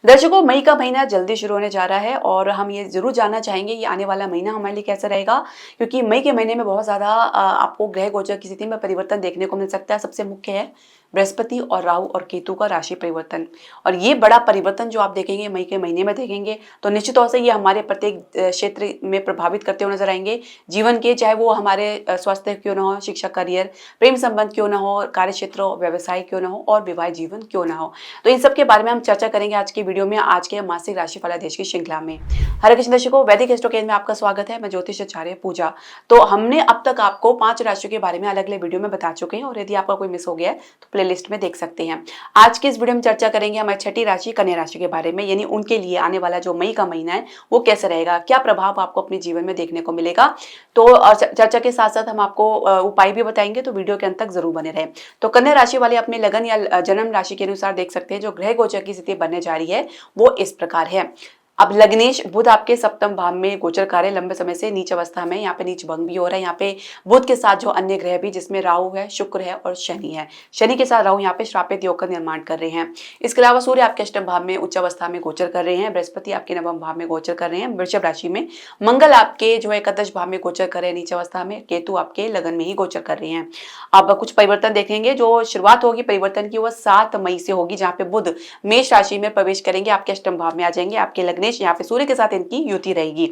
दर्शकों, मई का महीना जल्दी शुरू होने जा रहा है और हम ये ज़रूर जानना चाहेंगे ये आने वाला महीना हमारे लिए कैसा रहेगा, क्योंकि मई के महीने में बहुत ज़्यादा आपको ग्रह गोचर की स्थिति में परिवर्तन देखने को मिल सकता है। सबसे मुख्य है बृहस्पति और राहु और केतु का राशि परिवर्तन। और ये बड़ा परिवर्तन जो आप देखेंगे मई के महीने में देखेंगे, तो निश्चित तौर से ये हमारे प्रत्येक क्षेत्र में प्रभावित करते हुए नजर आएंगे जीवन के, चाहे वो हमारे स्वास्थ्य क्यों ना हो, शिक्षा करियर, प्रेम संबंध क्यों ना हो, कार्य क्षेत्र व्यवसाय क्यों ना हो और विवाह जीवन क्यों ना हो। तो इन सब के बारे में हम चर्चा करेंगे आज की वीडियो में, आज के मासिक राशिफल आदेश की श्रृंखला में। हरे कृष्ण दर्शकों, वैदिक एस्ट्रोकेन में आपका स्वागत है। मैं ज्योतिष आचार्य पूजा। तो हमने अब तक आपको 5 राशियों के बारे में अलग अलग वीडियो में बता चुके हैं और यदि आपका कोई मिस हो गया है तो प्लेलिस्ट में देख सकते हैं। आज की इस वीडियो में चर्चा करेंगे हमारी छठी राशि कन्या राशि के बारे में, यानी उनके लिए आने वाला जो मई का महीना है वो कैसे रहेगा, क्या प्रभाव आपको अपने जीवन में देखने को मिलेगा। तो चर्चा के साथ साथ हम आपको उपाय भी बताएंगे, तो वीडियो के अंत तक जरूर बने रहे। तो कन्या राशि वाले अपने लगन या जन्म राशि के अनुसार देख सकते हैं जो ग्रह गोचर की स्थिति बनने जा रही है वो इस प्रकार है। अब लग्नेश बुध आपके सप्तम भाव में गोचर कर रहे हैं लंबे समय से नीच अवस्था में। यहाँ पे नीच भंग भी हो रहा है। यहाँ पे बुध के साथ जो अन्य ग्रह भी, जिसमें राहु है, शुक्र है और शनि है। शनि के साथ राहु यहाँ पे श्रापित योग का निर्माण कर रहे हैं। इसके अलावा सूर्य आपके अष्टम भाव में उच्च अवस्था में गोचर कर रहे हैं। बृहस्पति आपके नवम भाव में गोचर कर रहे हैं वृषभ राशि में। मंगल आपके जो है एकादश भाव में गोचर कर रहे हैं नीच अवस्था में। केतु आपके लगन में ही गोचर कर रहे हैं। अब कुछ परिवर्तन देखेंगे। जो शुरुआत होगी परिवर्तन की वह 7 मई से होगी, जहाँ पे बुध मेष राशि में प्रवेश करेंगे, आपके अष्टम भाव में आ जाएंगे। आपके लग्नेश यहाँ पे सूर्य के साथ इनकी युति रहेगी।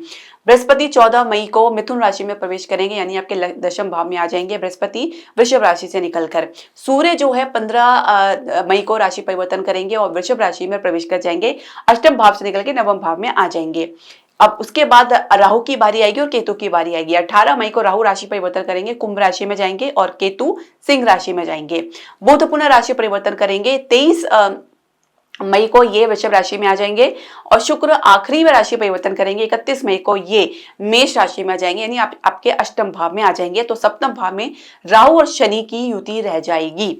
बृहस्पति 14 मई को मिथुन राशि में प्रवेश करेंगे, यानी आपके दशम भाव में आ जाएंगे बृहस्पति वृषभ राशि से निकलकर। सूर्य जो है 15 मई को राशि परिवर्तन करेंगे और वृषभ राशि में प्रवेश कर जाएंगे, अष्टम भाव से निकल के नवम भाव में आ जाएंगे। अब उसके बाद राहु की बारी आएगी और केतु की बारी आएगी। 18 मई को राहु राशि परिवर्तन करेंगे, कुंभ राशि में जाएंगे और केतु सिंह राशि में जाएंगे। बुध पुनः राशि परिवर्तन करेंगे, 23 मई को ये वृषभ राशि में आ जाएंगे और शुक्र आखिरी में राशि परिवर्तन करेंगे, 31 मई को ये मेष राशि में आ जाएंगे, यानी आपके अष्टम भाव में आ जाएंगे। तो सप्तम भाव में राहु और शनि की युति रह जाएगी।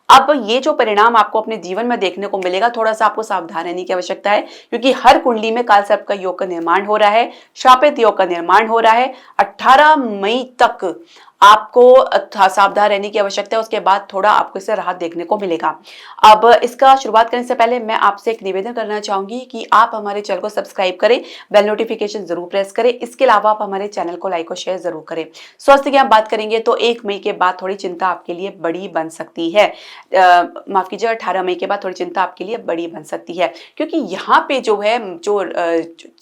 अब ये जो परिणाम आपको अपने जीवन में देखने को मिलेगा, थोड़ा सा आपको सावधान रहने की आवश्यकता है, क्योंकि हर कुंडली में काल सर्प का योग का निर्माण हो रहा है, श्रापित योग का निर्माण हो रहा है। 18 मई तक आपको सावधान रहने की आवश्यकता है। उसके बाद थोड़ा आपको इससे राहत देखने को मिलेगा। अब इसका शुरुआत करने से पहले मैं आपसे एक निवेदन करना चाहूंगी कि आप हमारे चैनल को सब्सक्राइब करें, बेल नोटिफिकेशन जरूर प्रेस करें। इसके अलावा आप हमारे चैनल को लाइक और शेयर जरूर करें। स्वास्थ्य की आप बात करेंगे तो 1 मई के बाद थोड़ी चिंता आपके लिए बड़ी बन सकती है। माफ कीजिए, 18 मई के बाद थोड़ी चिंता आपके लिए बड़ी बन सकती है, क्योंकि यहाँ पे जो है जो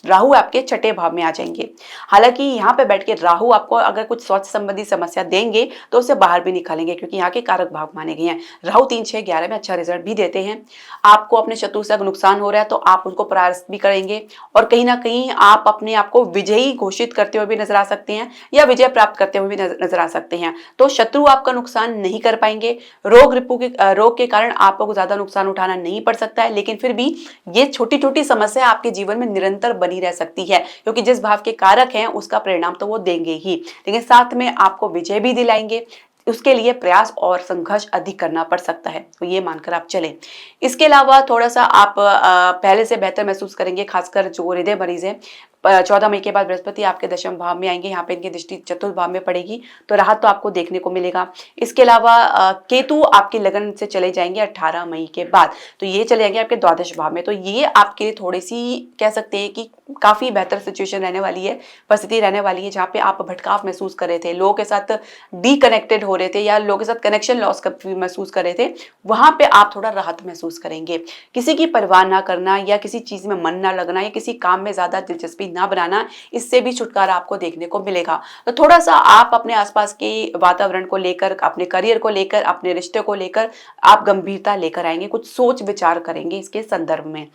राहु आपके छठे भाव में आ जाएंगे। हालांकि यहाँ पे बैठ के राहु आपको अगर कुछ स्वास्थ्य संबंधी समस्या देंगे तो उसे बाहर भी निकालेंगे, क्योंकि यहाँ के कारक भाव माने गए हैं। राहु 3, 6, 11 में अच्छा रिजल्ट भी देते हैं। आपको अपने शत्रु से नुकसान हो रहा है तो आप उनको परास्त भी करेंगे और कहीं ना कहीं आप अपने आप को विजयी घोषित करते हुए भी नजर आ सकते हैं या विजय प्राप्त करते हुए भी नजर आ सकते हैं। तो शत्रु आपका नुकसान नहीं कर पाएंगे। रोग के कारण आपको ज्यादा नुकसान उठाना नहीं पड़ सकता है, लेकिन फिर भी ये छोटी छोटी समस्या आपके जीवन में निरंतर बनी रह सकती है, क्योंकि जिस भाव के कारक हैं उसका परिणाम तो वो देंगे ही, लेकिन साथ में आपको विजय भी दिलाएंगे। उसके लिए प्रयास और संघर्ष अधिक करना पड़ सकता है, तो ये मानकर आप चलें। इसके अलावा थोड़ा सा आप पहले से बेहतर महसूस करेंगे, खासकर जो हृदय मरीज है। 14 मई के बाद बृहस्पति आपके दशम भाव में आएंगे, यहाँ पे इनकी दृष्टि चतुर्थ भाव में पड़ेगी, तो राहत तो आपको देखने को मिलेगा। इसके अलावा केतु आपकी लगन से चले जाएंगे 18 मई के बाद, तो ये चले जाएंगे आपके द्वादश भाव में। तो ये आपके लिए थोड़ी सी कह सकते हैं कि काफी बेहतर सिचुएशन रहने वाली है, परिस्थिति रहने वाली है, जहाँ पे आप भटकाव महसूस कर रहे थे, लोगों के साथ डिकनेक्टेड हो रहे थे या लोगों के साथ कनेक्शन लॉस महसूस कर रहे थे, वहां पे आप थोड़ा राहत महसूस करेंगे। किसी की परवाह ना करना या किसी चीज में मन ना लगना या किसी काम में ज्यादा दिलचस्पी ना बनाना, इससे भी छुटकारा आपको देखने को मिलेगा। तो थोड़ा सा आप अपने आसपास के वातावरण को लेकर, अपने करियर को लेकर, अपने रिश्ते को लेकर आप गंभीरता लेकर आएंगे, कुछ सोच विचार करेंगे इसके संदर्भ में।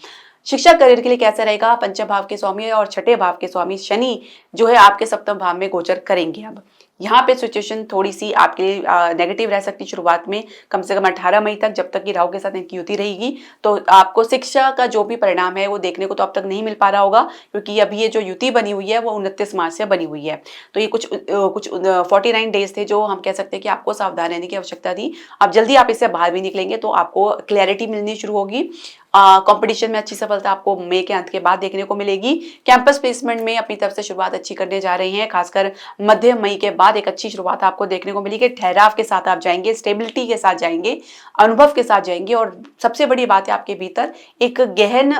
शिक्षा करियर के लिए कैसा रहेगा? पंचम भाव के स्वामी और छठे भाव के स्वामी शनि जो है आपके सप्तम भाव में गोचर करेंगे। अब यहाँ पे सिचुएशन थोड़ी सी आपके लिए नेगेटिव रह सकती है शुरुआत में, कम से कम 18 मई तक, जब तक कि राहु के साथ इनकी युति रहेगी। तो आपको शिक्षा का जो भी परिणाम है वो देखने को तो अब तक नहीं मिल पा रहा होगा, क्योंकि अभी ये जो युति बनी हुई है वो 29 मार्च से बनी हुई है। तो ये कुछ 49 डेज थे जो हम कह सकते हैं कि आपको सावधान रहने की आवश्यकता थी। अब जल्दी आप इससे बाहर भी निकलेंगे तो आपको क्लैरिटी मिलनी शुरू होगी। कंपटीशन में अच्छी सफलता आपको मई के अंत के बाद देखने को मिलेगी। कैंपस प्लेसमेंट में अपनी तरफ से शुरुआत अच्छी करने जा रही हैं, खासकर मध्य मई के बाद एक अच्छी शुरुआत आपको देखने को मिलेगी। ठहराव के साथ आप जाएंगे, स्टेबिलिटी के साथ जाएंगे, अनुभव के साथ जाएंगे और सबसे बड़ी बात है आपके भीतर एक गहन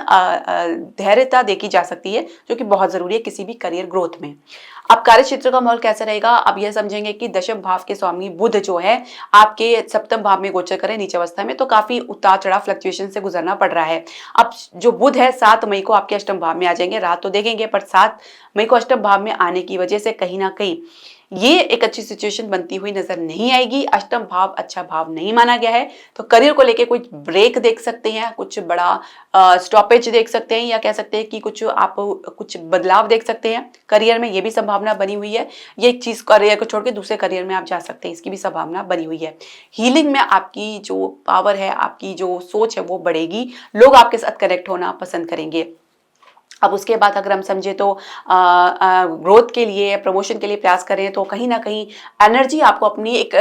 धैर्यता देखी जा सकती है, जो कि बहुत जरूरी है किसी भी करियर ग्रोथ में। अब कार्य क्षेत्र का माहौल कैसा रहेगा, अब यह समझेंगे कि दशम भाव के स्वामी बुध जो है आपके सप्तम भाव में गोचर करें नीच अवस्था में, तो काफी उतार चढ़ाव फ्लक्चुएशन से गुजरना पड़ रहा है। अब जो बुध है 7 मई को आपके अष्टम भाव में आ जाएंगे, रात तो देखेंगे पर 7 मई को अष्टम भाव में आने की वजह से कहीं ना कहीं ये एक अच्छी सिचुएशन बनती हुई नजर नहीं आएगी। अष्टम भाव अच्छा भाव नहीं माना गया है, तो करियर को लेके कुछ ब्रेक देख सकते हैं, कुछ बड़ा स्टॉपेज देख सकते हैं, या कह सकते हैं कि कुछ बदलाव देख सकते हैं करियर में, ये भी संभावना बनी हुई है। ये एक चीज करियर को छोड़ के दूसरे करियर में आप जा सकते हैं, इसकी भी संभावना बनी हुई है। हीलिंग में आपकी जो पावर है, आपकी जो सोच है वो बढ़ेगी, लोग आपके साथ कनेक्ट होना पसंद करेंगे। अब उसके बाद अगर हम समझे तो ग्रोथ के लिए, प्रमोशन के लिए प्रयास करें तो कहीं ना कहीं एनर्जी आपको अपनी एक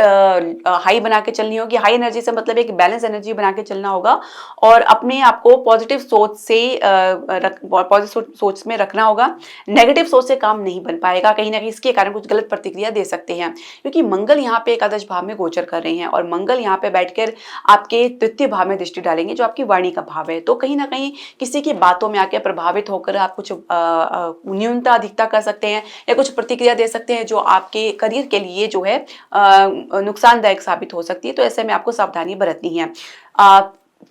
हाई बना के चलनी होगी। हाई एनर्जी से मतलब एक बैलेंस एनर्जी बना के चलना होगा और अपने आप को पॉजिटिव सोच से पॉजिटिव सोच में रखना होगा। नेगेटिव सोच से काम नहीं बन पाएगा, कहीं ना कहीं इसके कारण कुछ गलत प्रतिक्रिया दे सकते हैं, क्योंकि मंगल यहाँ पे एकादश भाव में गोचर कर रहे हैं और मंगल यहाँ पे बैठकर आपके तृतीय भाव में दृष्टि डालेंगे, जो आपकी वाणी का भाव है। तो कहीं ना कहीं किसी की बातों में आके प्रभावित होकर आप कुछ न्यूनता अधिकता कर सकते हैं या कुछ प्रतिक्रिया दे सकते हैं, जो आपके करियर के लिए जो है नुकसानदायक साबित हो सकती है। तो ऐसे में आपको सावधानी बरतनी है।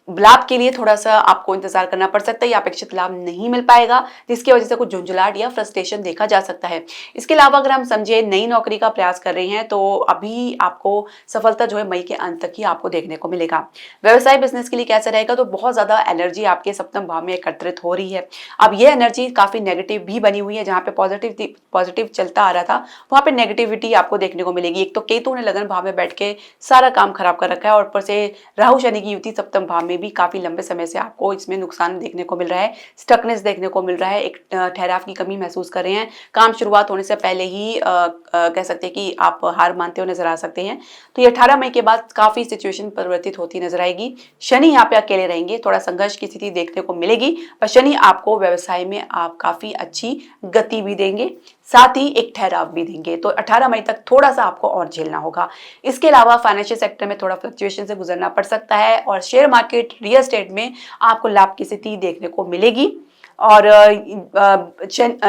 लाभ के लिए थोड़ा सा आपको इंतजार करना पड़ सकता है, या अपेक्षित लाभ नहीं मिल पाएगा, जिसकी वजह से कुछ झुंझलाहट या फ्रस्ट्रेशन देखा जा सकता है। इसके अलावा अगर हम समझे नई नौकरी का प्रयास कर रहे हैं तो अभी आपको सफलता जो है मई के अंत तक ही आपको देखने को मिलेगा। व्यवसाय बिजनेस के लिए कैसा रहेगा, तो बहुत ज्यादा एनर्जी आपके सप्तम भाव में एकत्रित हो रही है। अब यह एनर्जी काफी नेगेटिव भी बनी हुई है, जहां पे पॉजिटिव चलता आ रहा था वहां पे नेगेटिविटी आपको देखने को मिलेगी। एक तो केतु ने लगन भाव में बैठ के सारा काम खराब कर रखा है और ऊपर से राहु शनि की युति सप्तम भाव में भी काफी लंबे समय से आपको इसमें नुकसान देखने को मिल रहा है, स्टकनेस देखने को मिल रहा है, एक ठहराव की कमी महसूस कर रहे हैं। काम शुरुआत होने से पहले ही कह सकते हैं कि आप हार मानते हुए नजर आ सकते हैं। तो ये 18 मई के बाद काफी सिचुएशन परिवर्तित होती नजर आएगी। शनि यहाँ पे अकेले रहेंगे, थोड़ा संघर्ष की स्थिति देखने को मिलेगी, पर शनि आपको व्यवसाय में आप काफी अच्छी गति भी देंगे, साथ ही एक ठहराव भी देंगे। तो 18 मई तक थोड़ा सा आपको और झेलना होगा। इसके अलावा फाइनेंशियल सेक्टर में थोड़ा फ्लक्चुएशन से गुजरना पड़ सकता है और शेयर मार्केट, रियल एस्टेट में आपको लाभ की स्थिति देखने को मिलेगी। और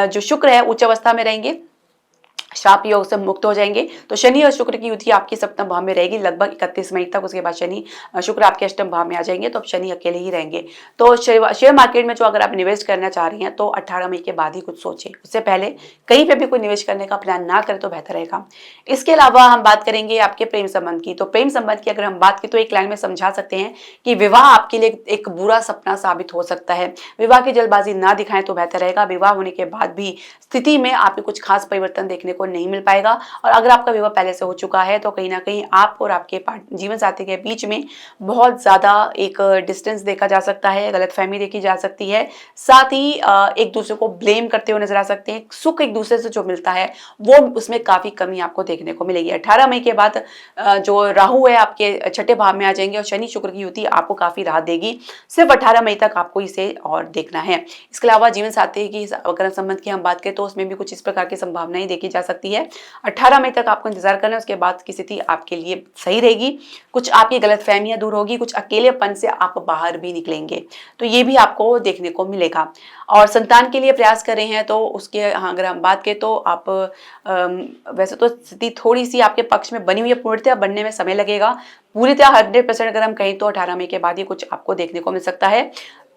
जो शुक्र है उच्च अवस्था में रहेंगे, शाप योग से मुक्त हो जाएंगे। तो शनि और शुक्र की युति आपकी सप्तम भाव में रहेगी लगभग 31 मई तक। उसके बाद शनि शुक्र आपके अष्टम भाव में आ जाएंगे, तो अब शनि अकेले ही रहेंगे। तो शेयर मार्केट में जो अगर आप निवेश करना चाह रही हैं तो 18 मई के बाद ही कुछ सोचें, उससे पहले कहीं पे भी कोई निवेश करने का प्लान ना करें तो बेहतर रहेगा। इसके अलावा हम बात करेंगे आपके प्रेम संबंध की। तो प्रेम संबंध की अगर हम बात की तो एक लाइन में समझा सकते हैं कि विवाह आपके लिए एक बुरा सपना साबित हो सकता है। विवाह की जल्दबाजी ना दिखाएं तो बेहतर रहेगा। विवाह होने के बाद भी स्थिति में आपको कुछ खास परिवर्तन देखने को नहीं मिल पाएगा। और अगर आपका विवाह पहले से हो चुका है तो कहीं ना कहीं आप और आपके जीवन साथी के बीच में बहुत ज्यादा एक डिस्टेंस देखा जा सकता है, गलतफहमी देखी जा सकती है। साथ ही एक दूसरे को ब्लेम करते हुए नजर आ सकते हैं। सुख एक दूसरे से जो मिलता है वो उसमें काफी कमी आपको देखने को मिलेगी। 18 मई के बाद जो राहु है आपके छठे भाव में आ जाएंगे और शनि शुक्र की युति आपको काफी राहत देगी। सिर्फ 18 मई तक आपको इसे और देखना है। इसके अलावा जीवन साथी की अगर संबंध की हम बात करें तो उसमें भी कुछ इस प्रकार की संभावनाएं देखी जा सकती है। 18 मई तक आपको इंतजार करना है, उसके बाद की स्थिति आपके लिए सही रहेगी। कुछ आपकी गलतफहमियां दूर होगी, कुछ अकेलेपन से आप बाहर भी निकलेंगे, तो ये भी आपको देखने को मिलेगा। और संतान के लिए प्रयास कर रहे हैं तो उसके अगर हम बात करें तो आप वैसे तो स्थिति थोड़ी सी आपके पक्ष में बनी हुई है, पूर्णतः बनने में समय लगेगा। पूरी तरह 100% अगर हम कहें तो 18 मई के बाद ही कुछ आपको देखने को मिल सकता है।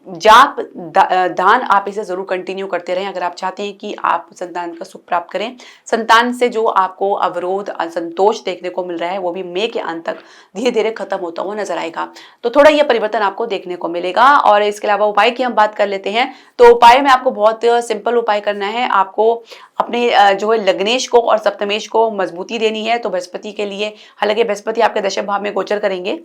जाप दान आप इसे जरूर कंटिन्यू करते रहें अगर आप चाहते हैं कि आप संतान का सुख प्राप्त करें। संतान से जो आपको अवरोध, असंतोष देखने को मिल रहा है वो भी मई के अंत तक धीरे धीरे खत्म होता हुआ नजर आएगा। तो थोड़ा यह परिवर्तन आपको देखने को मिलेगा। और इसके अलावा उपाय की हम बात कर लेते हैं तो उपाय में आपको बहुत सिंपल उपाय करना है। आपको अपने जो है लग्नेश को और सप्तमेश को मजबूती देनी है। तो बृहस्पति के लिए, हालांकि बृहस्पति आपके दशम भाव में गोचर करेंगे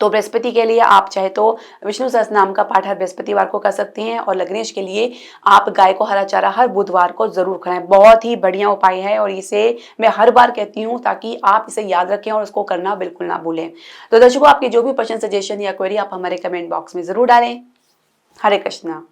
तो बृहस्पति के लिए आप चाहे तो विष्णु सहस्त्र नाम का पाठ हर बृहस्पतिवार को कर सकती हैं। और लग्नेश के लिए आप गाय को हरा चारा हर बुधवार को जरूर खिलाएं। बहुत ही बढ़िया उपाय है और इसे मैं हर बार कहती हूँ ताकि आप इसे याद रखें और उसको करना बिल्कुल ना भूलें। तो दर्शकों, आपके जो भी प्रश्न, सजेशन या क्वेरी आप हमारे कमेंट बॉक्स में जरूर डालें। हरे कृष्णा।